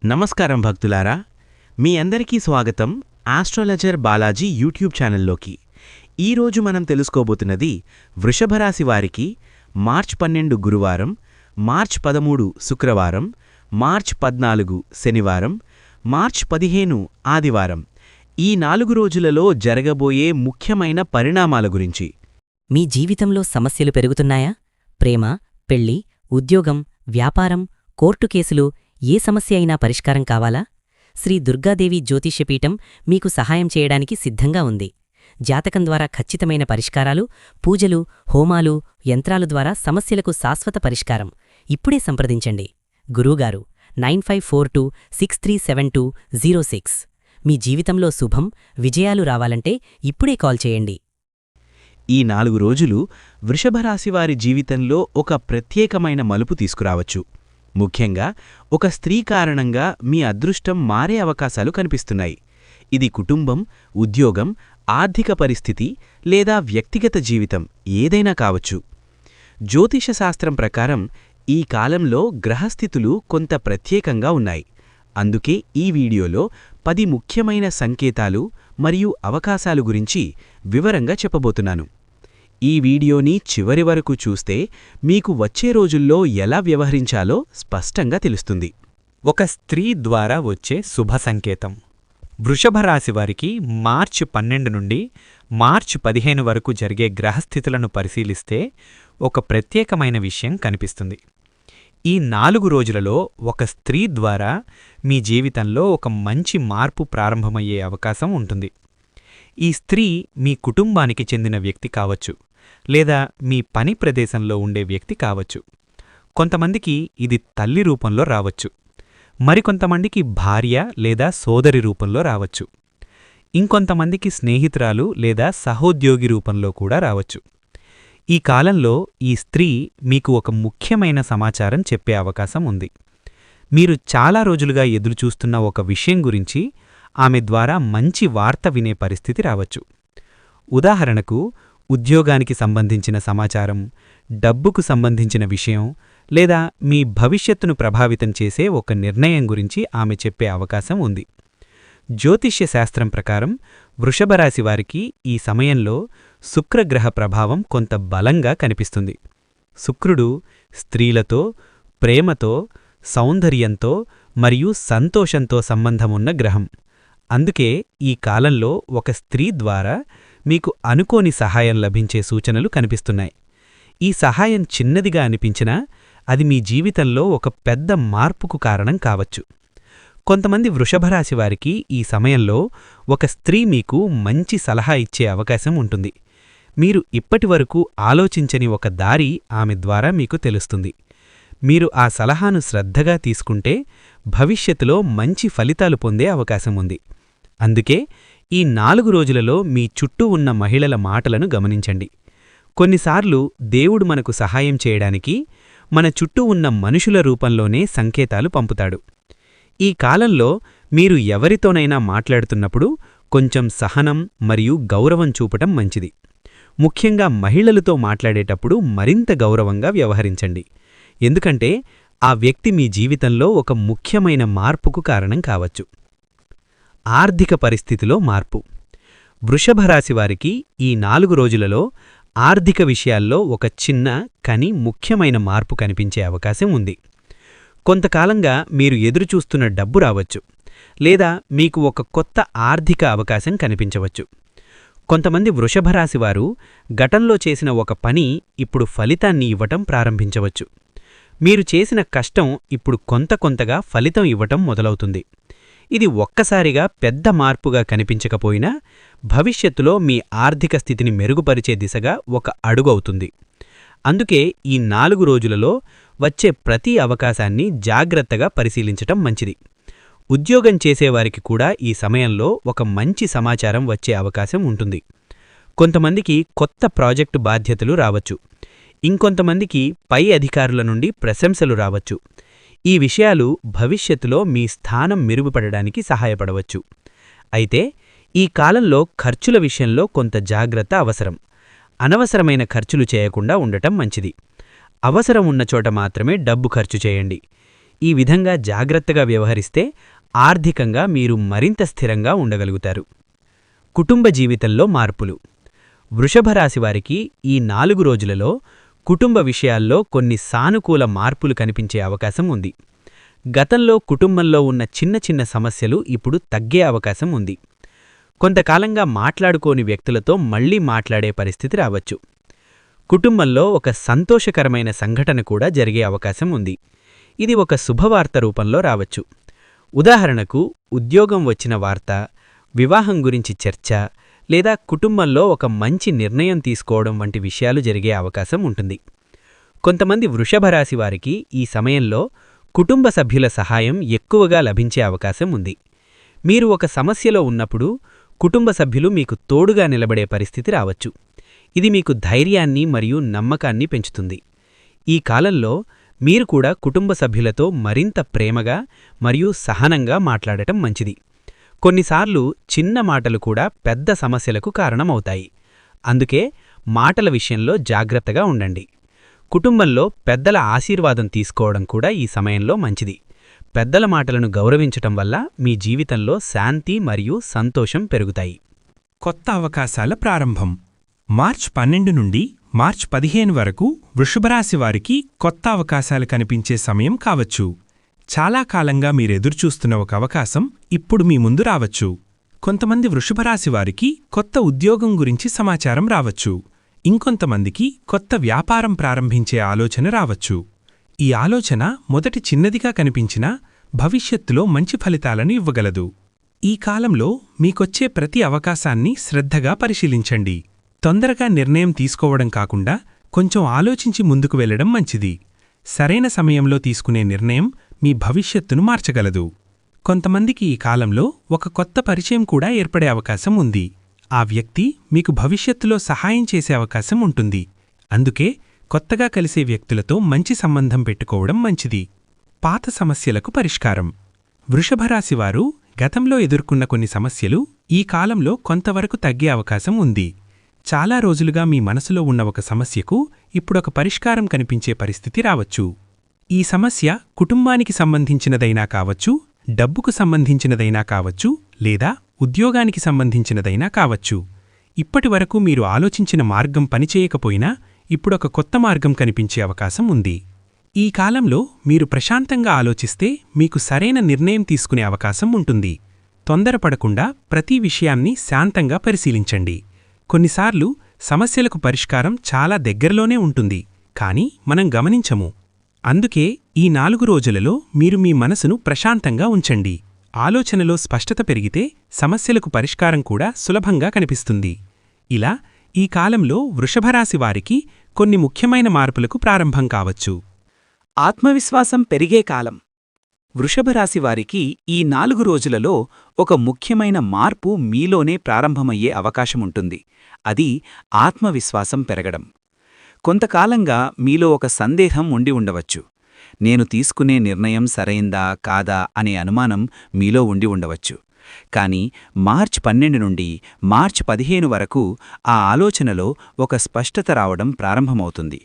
నమస్కారం భక్తులారా, మీ అందరికీ స్వాగతం ఆస్ట్రాలజర్ బాలాజీ యూట్యూబ్ ఛానల్లోకి. ఈరోజు మనం తెలుసుకోబోతున్నది వృషభరాశి వారికి మార్చ్ 12 గురువారం, మార్చ్ 13 శుక్రవారం, మార్చ్ 14 శనివారం, మార్చ్ 15 ఆదివారం ఈ 4 రోజులలో జరగబోయే ముఖ్యమైన పరిణామాల గురించి. మీ జీవితంలో సమస్యలు పెరుగుతున్నాయా? ప్రేమ, పెళ్లి, ఉద్యోగం, వ్యాపారం, కోర్టు కేసులు, ఏ సమస్య అయినా పరిష్కారం కావాలా? శ్రీ దుర్గాదేవి జ్యోతిష్యపీఠం మీకు సహాయం చేయడానికి సిద్ధంగా ఉంది. జాతకం ద్వారా ఖచ్చితమైన పరిష్కారాలు, పూజలు, హోమాలు, యంత్రాలు ద్వారా సమస్యలకు శాశ్వత పరిష్కారం. ఇప్పుడే సంప్రదించండి. గురువుగారు 9542637206. మీ జీవితంలో శుభం, విజయాలు రావాలంటే ఇప్పుడే కాల్ చేయండి. ఈ 4 రోజులు వృషభరాశివారి జీవితంలో ఒక ప్రత్యేకమైన మలుపు తీసుకురావచ్చు. ముఖ్యంగా ఒక స్త్రీ కారణంగా మీ అదృష్టం మారే అవకాశాలు కనిపిస్తున్నాయి. ఇది కుటుంబం, ఉద్యోగం, ఆర్థిక పరిస్థితి లేదా వ్యక్తిగత జీవితం ఏదైనా కావచ్చు. జ్యోతిష శాస్త్రం ప్రకారం ఈ కాలంలో గ్రహస్థితులు కొంత ప్రత్యేకంగా ఉన్నాయి. అందుకే ఈ వీడియోలో 10 ముఖ్యమైన సంకేతాలు మరియు అవకాశాలు గురించి వివరంగా చెప్పబోతున్నాను. ఈ వీడియోని చివరి వరకు చూస్తే మీకు వచ్చే రోజుల్లో ఎలా వ్యవహరించాలో స్పష్టంగా తెలుస్తుంది. ఒక స్త్రీ ద్వారా వచ్చే శుభ సంకేతం. వృషభరాశివారికి మార్చి 12 నుండి మార్చి 15 వరకు జరిగే గ్రహస్థితులను పరిశీలిస్తే ఒక ప్రత్యేకమైన విషయం కనిపిస్తుంది. ఈ 4 రోజులలో ఒక స్త్రీ ద్వారా మీ జీవితంలో ఒక మంచి మార్పు ప్రారంభమయ్యే అవకాశం ఉంటుంది. ఈ స్త్రీ మీ కుటుంబానికి చెందిన వ్యక్తి కావచ్చు, లేదా మీ పని ప్రదేశంలో ఉండే వ్యక్తి కావచ్చు. కొంతమందికి ఇది తల్లి రూపంలో రావచ్చు, మరికొంతమందికి భార్య లేదా సోదరి రూపంలో రావచ్చు, ఇంకొంతమందికి స్నేహితురాలు లేదా సహోద్యోగి రూపంలో కూడా రావచ్చు. ఈ కాలంలో ఈ స్త్రీ మీకు ఒక ముఖ్యమైన సమాచారం చెప్పే అవకాశం ఉంది. మీరు చాలా రోజులుగా ఎదురుచూస్తున్న ఒక విషయం గురించి ఆమె ద్వారా మంచి వార్త వినే పరిస్థితి రావచ్చు. ఉదాహరణకు, ఉద్యోగానికి సంబంధించిన సమాచారం, డబ్బుకు సంబంధించిన విషయం, లేదా మీ భవిష్యత్తును ప్రభావితం చేసే ఒక నిర్ణయం గురించి ఆమె చెప్పే అవకాశం ఉంది. జ్యోతిష్య శాస్త్రం ప్రకారం వృషభరాశివారికి ఈ సమయంలో శుక్రగ్రహ ప్రభావం కొంత బలంగా కనిపిస్తుంది. శుక్రుడు స్త్రీలతో, ప్రేమతో, సౌందర్యంతో మరియు సంతోషంతో సంబంధమున్న గ్రహం. అందుకే ఈ కాలంలో ఒక స్త్రీ ద్వారా మీకు అనుకోని సహాయం లభించే సూచనలు కనిపిస్తున్నాయి. ఈ సహాయం చిన్నదిగా అనిపించినా అది మీ జీవితంలో ఒక పెద్ద మార్పుకు కారణం కావచ్చు. కొంతమంది వృషభరాశివారికి ఈ సమయంలో ఒక స్త్రీ మీకు మంచి సలహా ఇచ్చే అవకాశం ఉంటుంది. మీరు ఇప్పటివరకు ఆలోచించని ఒక దారి ఆమె ద్వారా మీకు తెలుస్తుంది. మీరు ఆ సలహాను శ్రద్ధగా తీసుకుంటే భవిష్యత్తులో మంచి ఫలితాలు పొందే అవకాశం ఉంది. అందుకే ఈ 4 రోజులలో మీ చుట్టూ ఉన్న మహిళల మాటలను గమనించండి. కొన్నిసార్లు దేవుడు మనకు సహాయం చేయడానికి మన చుట్టూ ఉన్న మనుషుల రూపంలోనే సంకేతాలు పంపుతాడు. ఈ కాలంలో మీరు ఎవరితోనైనా మాట్లాడుతున్నప్పుడు కొంచెం సహనం మరియు గౌరవం చూపటం మంచిది. ముఖ్యంగా మహిళలతో మాట్లాడేటప్పుడు మరింత గౌరవంగా వ్యవహరించండి. ఎందుకంటే ఆ వ్యక్తి మీ జీవితంలో ఒక ముఖ్యమైన మార్పుకు కారణం కావచ్చు. ఆర్థిక పరిస్థితిలో మార్పు. వృషభరాశివారికి ఈ 4 రోజులలో ఆర్థిక విషయాల్లో ఒక చిన్న కానీ ముఖ్యమైన మార్పు కనిపించే అవకాశం ఉంది. కొంతకాలంగా మీరు ఎదురుచూస్తున్న డబ్బు రావచ్చు, లేదా మీకు ఒక కొత్త ఆర్థిక అవకాశం కనిపించవచ్చు. కొంతమంది వృషభరాశివారు గతంలో చేసిన ఒక పని ఇప్పుడు ఫలితాన్ని ఇవ్వటం ప్రారంభించవచ్చు. మీరు చేసిన కష్టం ఇప్పుడు కొంతగా ఫలితం ఇవ్వటం మొదలవుతుంది. ఇది ఒక్కసారిగా పెద్ద మార్పుగా కనిపించకపోయినా భవిష్యత్తులో మీ ఆర్థిక స్థితిని మెరుగుపరిచే దిశగా ఒక అడుగు అవుతుంది. అందుకే ఈ 4 రోజులలో వచ్చే ప్రతి అవకాశాన్ని జాగ్రత్తగా పరిశీలించటం మంచిది. ఉద్యోగం చేసేవారికి కూడా ఈ సమయంలో ఒక మంచి సమాచారం వచ్చే అవకాశం ఉంటుంది. కొంతమందికి కొత్త ప్రాజెక్టు బాధ్యతలు రావచ్చు, ఇంకొంతమందికి పై అధికారుల నుండి ప్రశంసలు రావచ్చు. ఈ విషయాలు భవిష్యత్తులో మీ స్థానం మెరుగుపడడానికి సహాయపడవచ్చు. అయితే ఈ కాలంలో ఖర్చుల విషయంలో కొంత జాగ్రత్త అవసరం. అనవసరమైన ఖర్చులు చేయకుండా ఉండటం మంచిది. అవసరం ఉన్న చోట మాత్రమే డబ్బు ఖర్చు చేయండి. ఈ విధంగా జాగ్రత్తగా వ్యవహరిస్తే ఆర్థికంగా మీరు మరింత స్థిరంగా ఉండగలుగుతారు. కుటుంబ జీవితంలో మార్పులు. వృషభరాశివారికి ఈ 4 రోజులలో కుటుంబ విషయాల్లో కొన్ని సానుకూల మార్పులు కనిపించే అవకాశం ఉంది. గతంలో కుటుంబంలో ఉన్న చిన్న చిన్న సమస్యలు ఇప్పుడు తగ్గే అవకాశం ఉంది. కొంతకాలంగా మాట్లాడుకోని వ్యక్తులతో మళ్లీ మాట్లాడే పరిస్థితి రావచ్చు. కుటుంబంలో ఒక సంతోషకరమైన సంఘటన కూడా జరిగే అవకాశం ఉంది. ఇది ఒక శుభవార్త రూపంలో రావచ్చు. ఉదాహరణకు ఉద్యోగం వచ్చిన వార్త, వివాహం గురించి చర్చ, లేదా కుటుంబంలో ఒక మంచి నిర్ణయం తీసుకోవడం వంటి విషయాలు జరిగే అవకాశం ఉంటుంది. కొంతమంది వృషభరాశి వారికి ఈ సమయంలో కుటుంబ సభ్యుల సహాయం ఎక్కువగా లభించే అవకాశం ఉంది. మీరు ఒక సమస్యలో ఉన్నప్పుడు కుటుంబ సభ్యులు మీకు తోడుగా నిలబడే పరిస్థితి రావచ్చు. ఇది మీకు ధైర్యాన్ని మరియు నమ్మకాన్ని పెంచుతుంది. ఈ కాలంలో మీరు కూడా కుటుంబ సభ్యులతో మరింత ప్రేమగా మరియు సహనంగా మాట్లాడటం మంచిది. కొన్నిసార్లు చిన్న మాటలు కూడా పెద్ద సమస్యలకు కారణమవుతాయి. అందుకే మాటల విషయంలో జాగ్రత్తగా ఉండండి. కుటుంబంలో పెద్దల ఆశీర్వాదం తీసుకోవడం కూడా ఈ సమయంలో మంచిది. పెద్దల మాటలను గౌరవించటం వల్ల మీ జీవితంలో శాంతి మరియు సంతోషం పెరుగుతాయి. కొత్త అవకాశాల ప్రారంభం. మార్చ్ 12 నుండి మార్చ్ 15 వరకు వృషభరాశి వారికి కొత్త అవకాశాలు కనిపించే సమయం కావచ్చు. చాలా కాలంగా మీరెదురుచూస్తున్న ఒక అవకాశం ఇప్పుడు మీ ముందు రావచ్చు. కొంతమంది వృషభరాశి వారికి కొత్త ఉద్యోగం గురించి సమాచారం రావచ్చు. ఇంకొంతమందికి కొత్త వ్యాపారం ప్రారంభించే ఆలోచన రావచ్చు. ఈ ఆలోచన మొదటి చిన్నదిగా కనిపించినా భవిష్యత్తులో మంచి ఫలితాలను ఇవ్వగలదు. ఈ కాలంలో మీకొచ్చే ప్రతి అవకాశాన్ని శ్రద్ధగా పరిశీలించండి. తొందరగా నిర్ణయం తీసుకోవడం కాకుండా కొంచెం ఆలోచించి ముందుకు వెళ్లడం మంచిది. సరైన సమయంలో తీసుకునే నిర్ణయం మీ భవిష్యత్తును మార్చగలదు. కొంతమందికి ఈ కాలంలో ఒక కొత్త పరిచయం కూడా ఏర్పడే అవకాశం ఉంది. ఆ వ్యక్తి మీకు భవిష్యత్తులో సహాయం చేసే అవకాశం ఉంటుంది. అందుకే కొత్తగా కలిసే వ్యక్తులతో మంచి సంబంధం పెట్టుకోవడం మంచిది. పాత సమస్యలకు పరిష్కారం. వృషభరాశివారు గతంలో ఎదుర్కొన్న కొన్ని సమస్యలు ఈ కాలంలో కొంతవరకు తగ్గే అవకాశం ఉంది. చాలా రోజులుగా మీ మనసులో ఉన్న ఒక సమస్యకు ఇప్పుడొక పరిష్కారం కనిపించే పరిస్థితి రావచ్చు. ఈ సమస్య కుటుంబానికి సంబంధించినదైనా కావచ్చు, డబ్బుకు సంబంధించినదైనా కావచ్చు, లేదా ఉద్యోగానికి సంబంధించినదైనా కావచ్చు. ఇప్పటివరకు మీరు ఆలోచించిన మార్గం పనిచేయకపోయినా ఇప్పుడొక కొత్త మార్గం కనిపించే అవకాశం ఉంది. ఈ కాలంలో మీరు ప్రశాంతంగా ఆలోచిస్తే మీకు సరైన నిర్ణయం తీసుకునే అవకాశం ఉంటుంది. తొందరపడకుండా ప్రతి విషయాన్ని శాంతంగా పరిశీలించండి. కొన్నిసార్లు సమస్యలకు పరిష్కారం చాలా దగ్గరలోనే ఉంటుంది, కానీ మనం గమనించము. అందుకే ఈ 4 రోజులలో మీరు మీ మనసును ప్రశాంతంగా ఉంచండి. ఆలోచనలో స్పష్టత పెరిగితే సమస్యలకు పరిష్కారం కూడా సులభంగా కనిపిస్తుంది. ఇలా ఈ కాలంలో వృషభరాశి వారికి కొన్ని ముఖ్యమైన మార్పులకు ప్రారంభం కావచ్చు. ఆత్మవిశ్వాసం పెరిగే కాలం. వృషభరాశివారికి ఈ 4 రోజులలో ఒక ముఖ్యమైన మార్పు మీలోనే ప్రారంభమయ్యే అవకాశముంటుంది. అది ఆత్మవిశ్వాసం పెరగడం. కొంతకాలంగా మీలో ఒక సందేహం ఉండి ఉండవచ్చు. నేను తీసుకునే నిర్ణయం సరైందా కాదా అనే అనుమానం మీలో ఉండి ఉండవచ్చు. కానీ మార్చ్ 12 నుండి మార్చ్ 15 వరకు ఆ ఆలోచనలో ఒక స్పష్టత రావడం ప్రారంభమవుతుంది.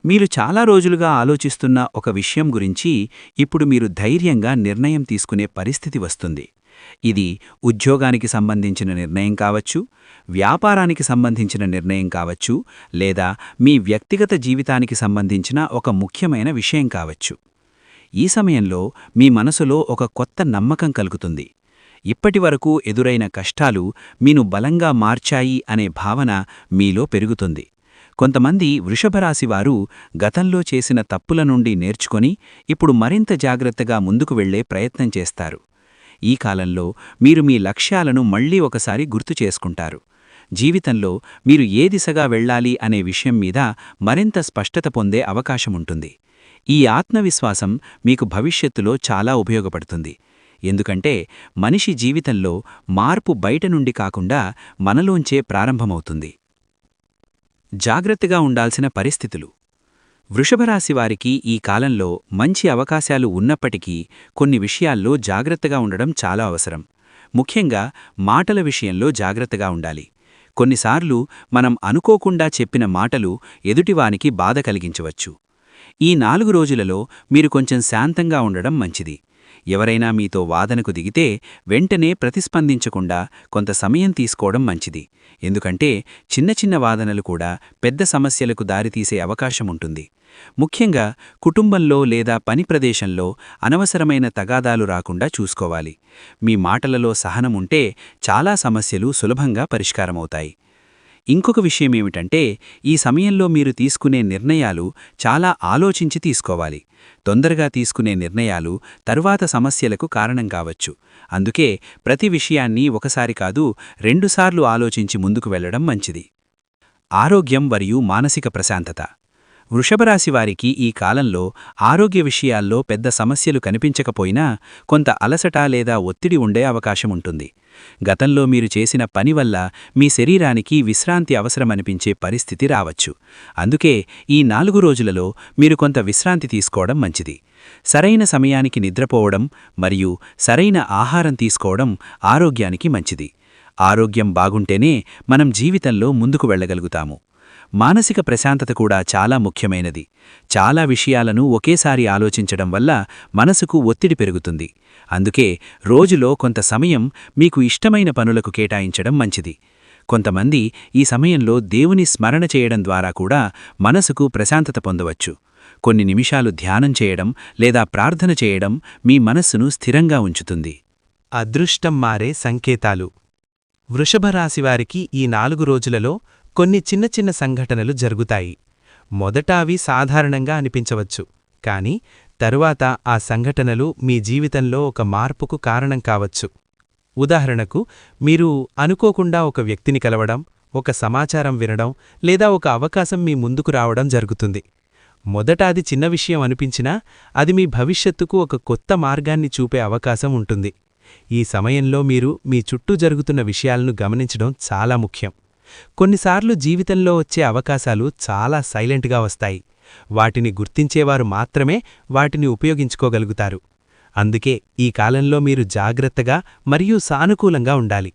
మీరు చాలా రోజులుగా ఆలోచిస్తున్న ఒక విషయం గురించి ఇప్పుడు మీరు ధైర్యంగా నిర్ణయం తీసుకునే పరిస్థితి వస్తుంది. ఇది ఉద్యోగానికి సంబంధించిన నిర్ణయం కావచ్చు, వ్యాపారానికి సంబంధించిన నిర్ణయం కావచ్చు, లేదా మీ వ్యక్తిగత జీవితానికి సంబంధించిన ఒక ముఖ్యమైన విషయం కావచ్చు. ఈ సమయంలో మీ మనసులో ఒక కొత్త నమ్మకం కలుగుతుంది. ఇప్పటివరకు ఎదురైన కష్టాలు మీను బలంగా మార్చాయి అనే భావన మీలో పెరుగుతుంది. కొంతమంది వృషభరాశివారు గతంలో చేసిన తప్పుల నుండి నేర్చుకొని ఇప్పుడు మరింత జాగ్రత్తగా ముందుకు వెళ్లే ప్రయత్నం చేస్తారు. ఈ కాలంలో మీరు మీ లక్ష్యాలను మళ్లీ ఒకసారి గుర్తు చేసుకుంటారు. జీవితంలో మీరు ఏ దిశగా వెళ్లాలి అనే విషయం మీద మరింత స్పష్టత పొందే అవకాశముంటుంది. ఈ ఆత్మవిశ్వాసం మీకు భవిష్యత్తులో చాలా ఉపయోగపడుతుంది. ఎందుకంటే మనిషి జీవితంలో మార్పు బయట నుండి కాకుండా మనలోంచే ప్రారంభమవుతుంది. జాగ్రత్తగా ఉండాల్సిన పరిస్థితులు. వృషభరాశివారికి ఈ కాలంలో మంచి అవకాశాలు ఉన్నప్పటికీ కొన్ని విషయాల్లో జాగ్రత్తగా ఉండడం చాలా అవసరం. ముఖ్యంగా మాటల విషయంలో జాగ్రత్తగా ఉండాలి. కొన్నిసార్లు మనం అనుకోకుండా చెప్పిన మాటలు ఎదుటివానికి బాధ కలిగించవచ్చు. ఈ 4 రోజులలో మీరు కొంచెం శాంతంగా ఉండడం మంచిది. ఎవరైనా మీతో వాదనకు దిగితే వెంటనే ప్రతిస్పందించకుండా కొంత సమయం తీసుకోవడం మంచిది. ఎందుకంటే చిన్న చిన్న వాదనలు కూడా పెద్ద సమస్యలకు దారితీసే అవకాశముంటుంది. ముఖ్యంగా కుటుంబంలో లేదా పని ప్రదేశంలో అనవసరమైన తగాదాలు రాకుండా చూసుకోవాలి. మీ మాటలలో సహనముంటే చాలా సమస్యలు సులభంగా పరిష్కారమవుతాయి. ఇంకొక విషయమేమిటంటే, ఈ సమయంలో మీరు తీసుకునే నిర్ణయాలు చాలా ఆలోచించి తీసుకోవాలి. తొందరగా తీసుకునే నిర్ణయాలు తరువాత సమస్యలకు కారణం కావచ్చు. అందుకే ప్రతి విషయాన్ని ఒకసారి కాదు 2 సార్లు ఆలోచించి ముందుకు వెళ్లడం మంచిది. ఆరోగ్యం మరియు మానసిక ప్రశాంతత. వృషభరాశి వారికి ఈ కాలంలో ఆరోగ్య విషయాల్లో పెద్ద సమస్యలు కనిపించకపోయినా కొంత అలసట లేదా ఒత్తిడి ఉండే అవకాశముంటుంది. గతంలో మీరు చేసిన పని వల్ల మీ శరీరానికి విశ్రాంతి అవసరమనిపించే పరిస్థితి రావచ్చు. అందుకే ఈ 4 రోజులలో మీరు కొంత విశ్రాంతి తీసుకోవడం మంచిది. సరైన సమయానికి నిద్రపోవడం మరియు సరైన ఆహారం తీసుకోవడం ఆరోగ్యానికి మంచిది. ఆరోగ్యం బాగుంటేనే మనం జీవితంలో ముందుకు వెళ్ళగలుగుతాము. మానసిక ప్రశాంతత కూడా చాలా ముఖ్యమైనది. చాలా విషయాలను ఒకేసారి ఆలోచించడం వల్ల మనసుకు ఒత్తిడి పెరుగుతుంది. అందుకే రోజులో కొంత సమయం మీకు ఇష్టమైన పనులకు కేటాయించడం మంచిది. కొంతమంది ఈ సమయంలో దేవుని స్మరణ చేయడం ద్వారా కూడా మనసుకు ప్రశాంతత పొందవచ్చు. కొన్ని నిమిషాలు ధ్యానం చేయడం లేదా ప్రార్థన చేయడం మీ మనస్సును స్థిరంగా ఉంచుతుంది. అదృష్టం మారే సంకేతాలు. వృషభరాశివారికి ఈ 4 రోజులలో కొన్ని చిన్న చిన్న సంఘటనలు జరుగుతాయి. మొదట అవి సాధారణంగా అనిపించవచ్చు, కాని తరువాత ఆ సంఘటనలు మీ జీవితంలో ఒక మార్పుకు కారణం కావచ్చు. ఉదాహరణకు, మీరు అనుకోకుండా ఒక వ్యక్తిని కలవడం, ఒక సమాచారం వినడం లేదా ఒక అవకాశం మీ ముందుకు రావడం జరుగుతుంది. మొదట అది చిన్న విషయం అనిపించినా అది మీ భవిష్యత్తుకు ఒక కొత్త మార్గాన్ని చూపే అవకాశం ఉంటుంది. ఈ సమయంలో మీరు మీ చుట్టూ జరుగుతున్న విషయాలను గమనించడం చాలా ముఖ్యం. కొన్నిసార్లు జీవితంలో వచ్చే అవకాశాలు చాలా సైలెంట్గా వస్తాయి. వాటిని గుర్తించేవారు మాత్రమే వాటిని ఉపయోగించుకోగలుగుతారు. అందుకే ఈ కాలంలో మీరు జాగ్రత్తగా మరియు సానుకూలంగా ఉండాలి.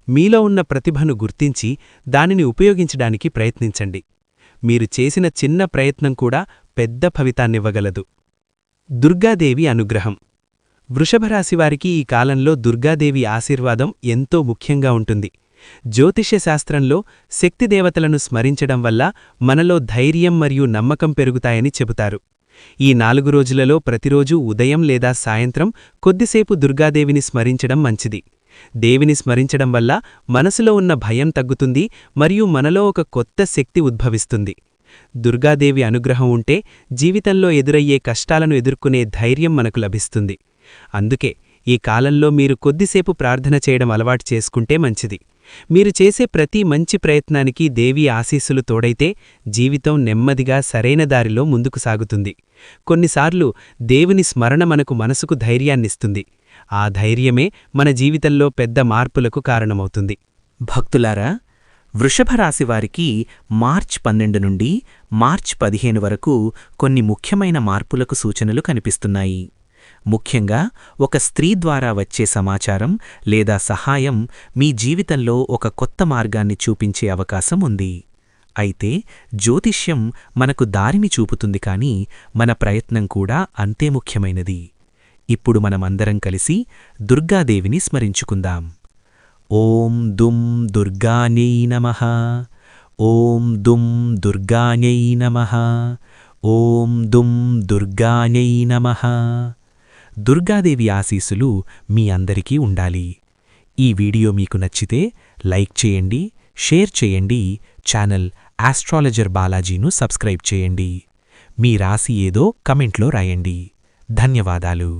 మీలో ఉన్న ప్రతిభను గుర్తించి దానిని ఉపయోగించడానికి ప్రయత్నించండి. మీరు చేసిన చిన్న ప్రయత్నం కూడా పెద్ద ఫలితాన్నివ్వగలదు. దుర్గాదేవి అనుగ్రహం. వృషభరాశివారికి ఈ కాలంలో దుర్గాదేవి ఆశీర్వాదం ఎంతో ముఖ్యంగా ఉంటుంది. జ్యోతిష్య శాస్త్రంలో శక్తిదేవతలను స్మరించడం వల్ల మనలో ధైర్యం మరియు నమ్మకం పెరుగుతాయని చెబుతారు. ఈ 4 రోజులలో ప్రతిరోజూ ఉదయం లేదా సాయంత్రం కొద్దిసేపు దుర్గాదేవిని స్మరించడం మంచిది. దేవిని స్మరించడం వల్ల మనసులో ఉన్న భయం తగ్గుతుంది మరియు మనలో ఒక కొత్త శక్తి ఉద్భవిస్తుంది. దుర్గాదేవి అనుగ్రహం ఉంటే జీవితంలో ఎదురయ్యే కష్టాలను ఎదుర్కొనే ధైర్యం మనకు లభిస్తుంది. అందుకే ఈ కాలంలో మీరు కొద్దిసేపు ప్రార్థన చేయడం అలవాటు చేసుకుంటే మంచిది. మీరు చేసే ప్రతి మంచి ప్రయత్నానికి దేవి ఆశీస్సులు తోడైతే జీవితం నెమ్మదిగా సరైన దారిలో ముందుకు సాగుతుంది. కొన్నిసార్లు దేవుని స్మరణ మనసుకు ధైర్యాన్నిస్తుంది. ఆ ధైర్యమే మన జీవితంలో పెద్ద మార్పులకు కారణమవుతుంది. భక్తులారా, వృషభరాశివారికి మార్చి 12 నుండి మార్చి 15 వరకు కొన్ని ముఖ్యమైన మార్పులకు సూచనలు కనిపిస్తున్నాయి. ముఖ్యంగా ఒక స్త్రీ ద్వారా వచ్చే సమాచారం లేదా సహాయం మీ జీవితంలో ఒక కొత్త మార్గాన్ని చూపించే అవకాశం ఉంది. అయితే జ్యోతిష్యం మనకు దారిని చూపుతుంది, కానీ మన ప్రయత్నం కూడా అంతే ముఖ్యమైనది. ఇప్పుడు మనమందరం కలిసి దుర్గాదేవిని స్మరించుకుందాం. ఓం దుం దుర్గాన్యై నమః. ఓం దుం దుర్గాన్యై నమః. ఓం దుం దుర్గాన్యై నమః. దుర్గాదేవి ఆశీస్సులు మీ అందరికీ ఉండాలి. ఈ వీడియో మీకు నచ్చితే లైక్ చేయండి, షేర్ చేయండి, ఛానల్ ఆస్ట్రాలజర్ బాలాజీను సబ్స్క్రైబ్ చేయండి. మీ రాశి ఏదో కమెంట్లో రాయండి. ధన్యవాదాలు.